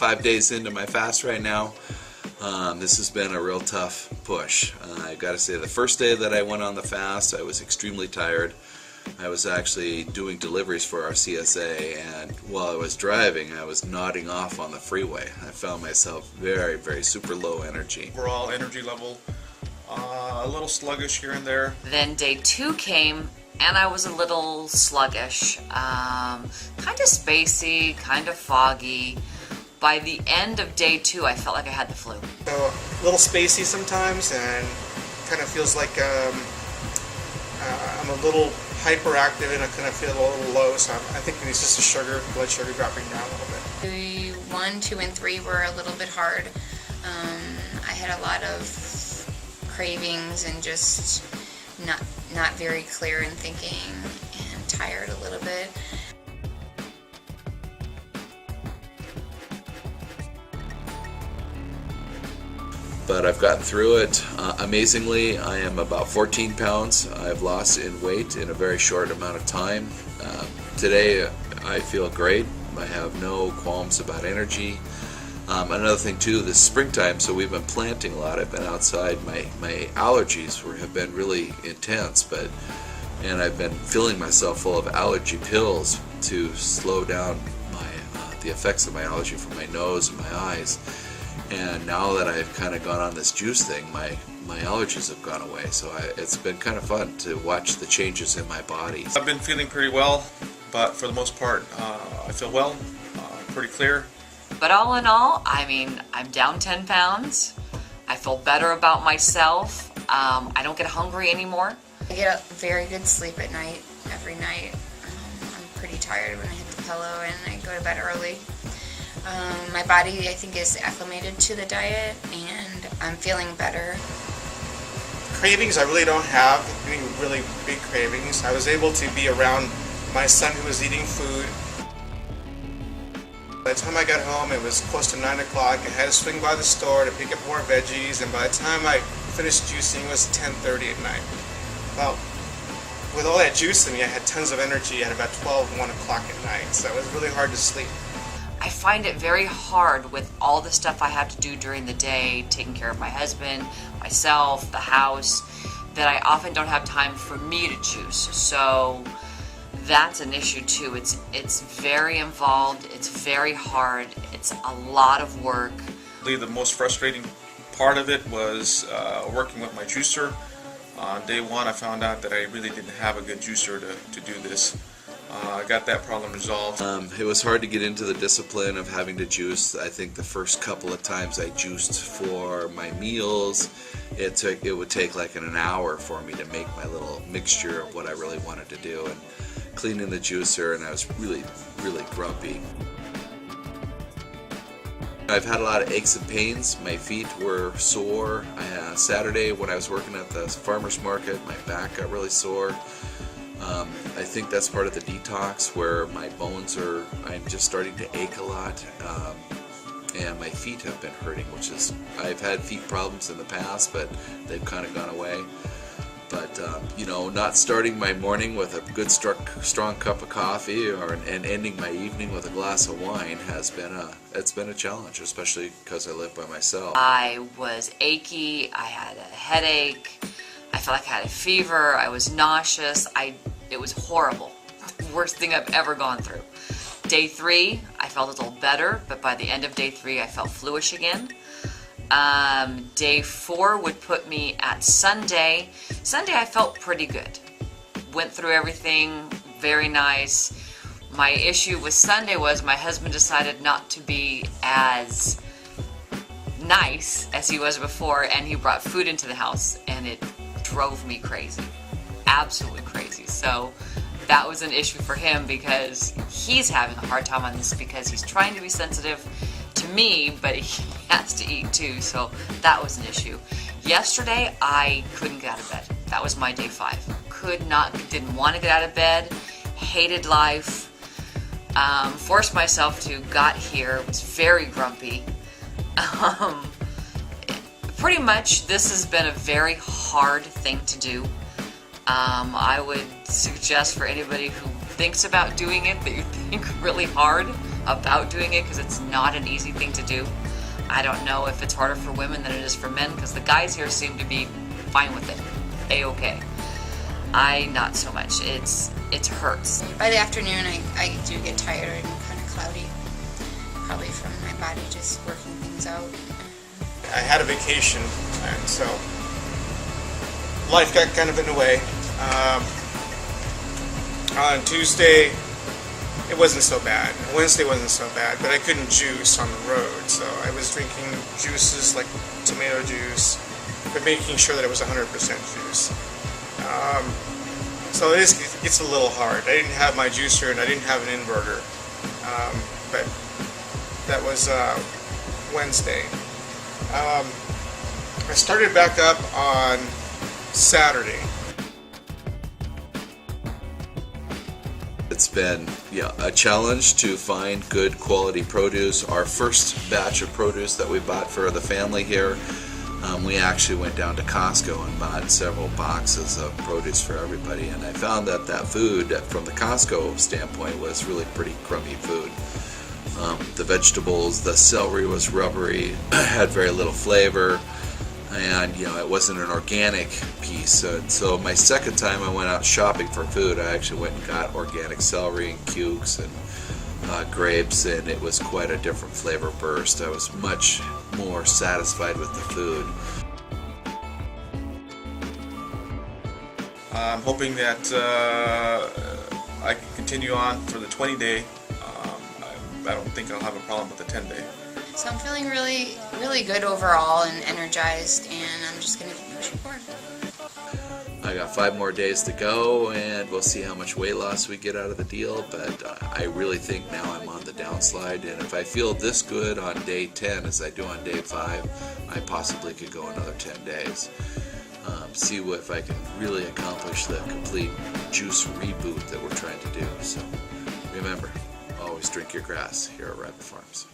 5 days into my fast right now. This has been a real tough push. I got to say, the first day that I went on the fast, I was extremely tired. I was actually doing deliveries for our CSA, and while I was driving, I was nodding off on the freeway. I found myself very, very super low energy. Overall energy level, a little sluggish here and there. Then day 2 came, and I was a little sluggish, kind of spacey, kind of foggy. By the end of day 2, I felt like I had the flu. So a little spacey sometimes, and kind of feels like I'm a little hyperactive, and I kind of feel a little low. So I think it's just the blood sugar dropping down a little bit. The 1, 2, and 3 were a little bit hard. I had a lot of cravings and just not very clear in thinking, and tired a little bit. But I've gotten through it. Amazingly, I am about 14 pounds I've lost in weight in a very short amount of time. Today I feel great. I have no qualms about energy. Another thing too, this springtime, so we've been planting a lot. I've been outside. My allergies have been really intense, and I've been filling myself full of allergy pills to slow down the effects of my allergy from my nose and my eyes. And now that I've kind of gone on this juice thing, my allergies have gone away. So it's been kind of fun to watch the changes in my body. I've been feeling pretty well, but for the most part, I feel well, pretty clear. But all in all, I mean, I'm down 10 pounds. I feel better about myself. I don't get hungry anymore. I get a very good sleep at night, every night. I'm pretty tired when I hit the pillow, and I go to bed early. My body, I think, is acclimated to the diet, and I'm feeling better. Cravings, I really don't have any really big cravings. I was able to be around my son who was eating food. By the time I got home, it was close to 9 o'clock. I had to swing by the store to pick up more veggies, and by the time I finished juicing, it was 10:30 at night. Well, with all that juice in me, I had tons of energy at about 12, 1 o'clock at night, so it was really hard to sleep. I find it very hard with all the stuff I have to do during the day, taking care of my husband, myself, the house, that I often don't have time for me to juice. So that's an issue too. It's very involved, it's very hard, it's a lot of work. The most frustrating part of it was working with my juicer. On day 1, I found out that I really didn't have a good juicer to do this. I got that problem resolved. It was hard to get into the discipline of having to juice. I think the first couple of times I juiced for my meals, it would take like an hour for me to make my little mixture of what I really wanted to do, and cleaning the juicer, and I was really, really grumpy. I've had a lot of aches and pains. My feet were sore. Saturday when I was working at the farmer's market, my back got really sore. I think that's part of the detox, where my bones I'm just starting to ache a lot, and my feet have been hurting, I've had feet problems in the past, but they've kind of gone away. But not starting my morning with a good strong cup of coffee and ending my evening with a glass of wine it's been a challenge, especially because I live by myself. I was achy, I had a headache, I felt like I had a fever, I was nauseous, it was horrible. The worst thing I've ever gone through. Day 3, I felt a little better, but by the end of day 3, I felt fluish again. Day 4 would put me at Sunday. Sunday I felt pretty good. Went through everything, very nice. My issue with Sunday was my husband decided not to be as nice as he was before, and he brought food into the house, and it drove me crazy. Absolutely crazy. So that was an issue for him, because he's having a hard time on this, because he's trying to be sensitive to me, but he has to eat too, so that was an issue. Yesterday, I couldn't get out of bed. That was my day 5. Didn't want to get out of bed, hated life, forced myself to, got here, was very grumpy. Pretty much, this has been a very hard thing to do. I would suggest for anybody who thinks about doing it that you think really hard, about doing it because it's not an easy thing to do. I don't know if it's harder for women than it is for men because the guys here seem to be fine with it. A-okay. I not so much. It hurts. By the afternoon, I do get tired and kind of cloudy, probably from my body just working things out. I had a vacation, and so life got kind of in the way. On Tuesday, it wasn't so bad. Wednesday wasn't so bad, but I couldn't juice on the road, so I was drinking juices like tomato juice, but making sure that it was 100% juice. So it's a little hard. I didn't have my juicer and I didn't have an inverter, but that was Wednesday. I started back up on Saturday. It's been a challenge to find good quality produce. Our first batch of produce that we bought for the family here, we actually went down to Costco and bought several boxes of produce for everybody, and I found that food from the Costco standpoint was really pretty crummy food. The vegetables, the celery was rubbery, had very little flavor, and it wasn't an organic piece. So my second time I went out shopping for food, I actually went and got organic celery and cukes and grapes, and it was quite a different flavor burst. I was much more satisfied with the food. I'm hoping that I can continue on for the 20-day. I don't think I'll have a problem with the 10-day. So I'm feeling really, really good overall and energized, and I'm just going to keep pushing forward. I got 5 more days to go, and we'll see how much weight loss we get out of the deal, but I really think now I'm on the downslide, and if I feel this good on day 10 as I do on day 5, I possibly could go another 10 days. See if I can really accomplish the complete juice reboot that we're trying to do. So remember, always drink your grass here at Rhiba Farms.